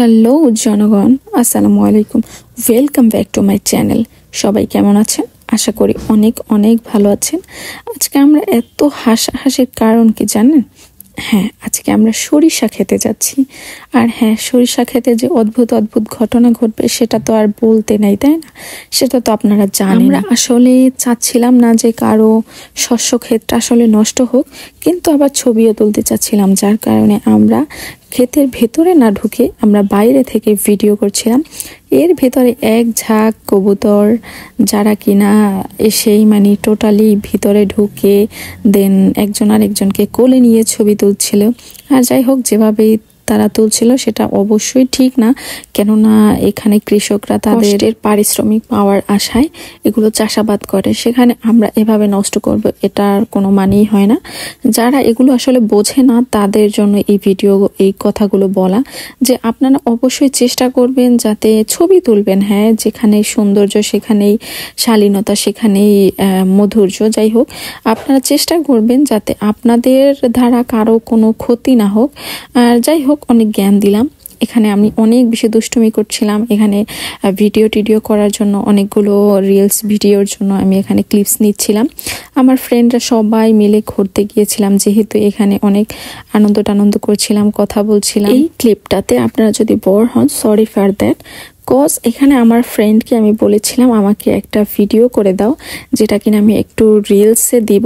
Hello জনগণ, আসসালামু আলাইকুম। Welcome back to my channel. সবাই কেমন আছেন? আশা করি অনেক অনেক ভালো আছেন। আজকে আমরা এত হাসাহাসির কারণ কি জানেন? হ্যাঁ, আজকে আমরা সরিষা খেতে যাচ্ছি। আর হ্যাঁ, সরিষা খেতে যে অদ্ভুত অদ্ভুত ঘটনা ঘটবে সেটা তো আর বলতে নাই, তাই না? সেটা তো আপনারা জানেন। আমরা আসলে চাচ্ছিলাম না যে কারো শস্য ক্ষেতটা আসলে নষ্ট হোক, কিন্তু আবার ছবিও তুলতে চাচ্ছিলাম, যার কারণে আমরা ক্ষেতের ভেতরে না ঢুকে আমরা বাইরে থেকে ভিডিও করছিলাম। এর ভেতরে এক ঝাঁক কবুতর যারা কিনা এসেই মানে টোটালি ভিতরে ঢুকে দেন একজন আরেকজনকে কোলে নিয়ে ছবি তুলছিল। আর যাই হোক, যেভাবেই তারা তুলছিল সেটা অবশ্যই ঠিক না, কেননা এখানে কৃষকরা তাদের পারিশ্রমিক পাওয়ার আশায় এগুলো চাষাবাদ করে, সেখানে আমরা এভাবে নষ্ট করব এটার কোনো মানেই হয় না। যারা এগুলো আসলে বোঝে না তাদের জন্য এই ভিডিও, এই কথাগুলো বলা যে আপনারা অবশ্যই চেষ্টা করবেন যাতে ছবি তুলবেন। হ্যাঁ, যেখানে সৌন্দর্য সেখানেই শালীনতা, সেখানেই মধুর্য। যাই হোক, আপনারা চেষ্টা করবেন যাতে আপনাদের দ্বারা কারো কোনো ক্ষতি না হোক। আর যাই হোক, অনেক জ্ঞান দিলাম। এখানে আমি অনেক বেশি দুষ্টুমি করছিলাম। এখানে ভিডিও করার জন্য অনেকগুলো রিলস ভিডিওর জন্য আমি এখানে ক্লিপস নিচ্ছিলাম। আমার ফ্রেন্ডরা সবাই মিলে ঘুরতে গিয়েছিলাম, যেহেতু এখানে অনেক আনন্দ করছিলাম, কথা বলছিলাম। এই ক্লিপটাতে আপনারা যদি বোর হন, সরি ফর দ্যাট। কজ এখানে আমার ফ্রেন্ডকে আমি বলেছিলাম আমাকে একটা ভিডিও করে দাও, যেটা কিনা আমি একটু রিলসে দিব।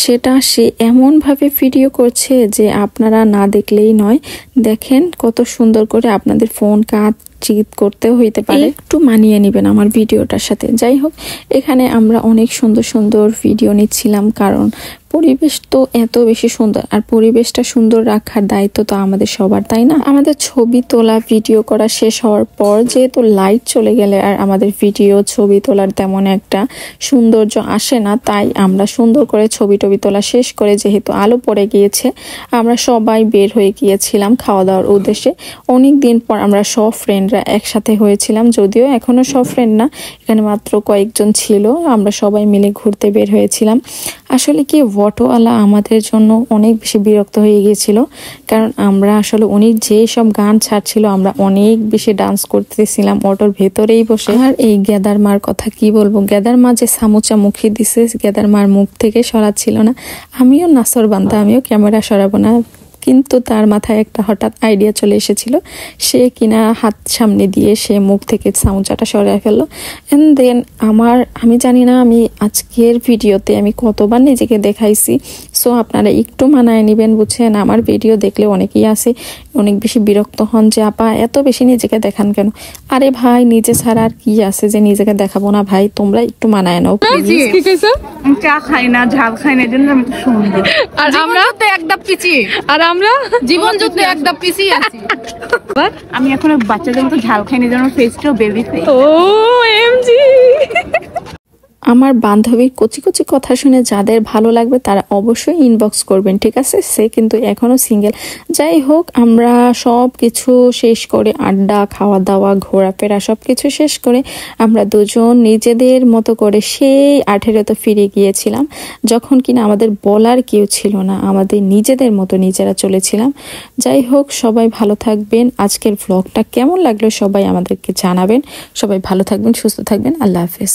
সেটা সে এমনভাবে ভিডিও করছে যে আপনারা না দেখলেই নয়। দেখেন কত সুন্দর করে, আপনাদের ফোন কাজ চিৎ করতেও হইতে পারে, একটু মানিয়ে নেবেন আমার ভিডিওটার সাথে। যাই হোক, এখানে আমরা অনেক সুন্দর সুন্দর ভিডিও নিচ্ছিলাম, কারণ পরিবেশ তো এত বেশি সুন্দর, আর পরিবেশটা সুন্দর রাখার দায়িত্ব তো আমাদের সবার, তাই না? আমাদের ছবি তোলা ভিডিও করা শেষ হওয়ার পর যেহেতু লাইট চলে গেলে আর আমাদের ভিডিও ছবি তোলার তেমন একটা সৌন্দর্য আসে না, তাই আমরা সুন্দর করে ছবি তোলা শেষ করে, যেহেতু আলো পড়ে গিয়েছে, আমরা সবাই বের হয়ে গিয়েছিলাম খাওয়া দাওয়ার উদ্দেশ্যে। অনেক দিন পর আমরা সব ফ্রেন্ডরা একসাথে হয়েছিলাম, যদিও এখনো সব ফ্রেন্ড না, এখানে মাত্র কয়েকজন ছিল। আমরা সবাই মিলে ঘুরতে বের হয়েছিলাম। আসলে কি, অটোওয়ালা আমাদের জন্য অনেক বেশি বিরক্ত হয়ে গিয়েছিল, কারণ আমরা আসলে উনি যে সব গান ছাড়ছিল আমরা অনেক বেশি ডান্স করতেছিলাম অটোর ভেতরেই বসে। আর এই গেদার মার কথা কি বলবো, গেদার মা যে সামুচা মুখে দিছে, গেদার মার মুখ থেকে সরাচ্ছিল না। আমিও নাসর বান্দা, আমিও ক্যামেরা সরাবো না, কিন্তু তার মাথায় একটা হঠাৎ আইডিয়া চলে এসেছিল। সে কিনা হাত সামনে দিয়ে সে মুখ থেকে সামুচাটা সরাই ফেললো। এন্ড দেন আমি জানি না আমি আজকের ভিডিওতে আমি কতবার নিজেকে দেখাইছি। সো আপনারা একটু মানায় নেবেন, বুঝছেন? আমার ভিডিও দেখলে অনেকেই আছে অনেক বেশি বিরক্ত হন যে আপা এত বেশি নিজেকে দেখান কেন। আরে ভাই, নিজে ছাড়া আর কি আছে যে নিজেকে দেখাবো না? ভাই, তোমরা একটু মানায় নাও। চা খাই না, ঝাল খাই না, এজন্য আমি তো সুন্দর। আর আমরা তো একদম পিছিয়ে, আর আমরা জীবন যুদ্ধে একদম পিছিয়ে আছি। আমি এখন বাচ্চাদের মতো ঝাল খাই না, যেন ফেসটাও বেবি ফেস। ও এমজি, আমার বান্ধবীর কচি কচি কথা শুনে যাদের ভালো লাগবে তারা অবশ্যই ইনবক্স করবেন, ঠিক আছে? সে কিন্তু এখনো সিঙ্গেল। যাই হোক, আমরা সব কিছু শেষ করে, আড্ডা, খাওয়া দাওয়া, ঘোরাফেরা সব কিছু শেষ করে আমরা দুজন নিজেদের মতো করে সেই 18তে ফিরে গিয়েছিলাম, যখন কিনা আমাদের বলার কেউ ছিল না, আমাদের নিজেদের মতো নিজেরা চলেছিলাম। যাই হোক, সবাই ভালো থাকবেন। আজকের ভ্লগটা কেমন লাগলো সবাই আমাদেরকে জানাবেন। সবাই ভালো থাকবেন, সুস্থ থাকবেন। আল্লাহ হাফেজ।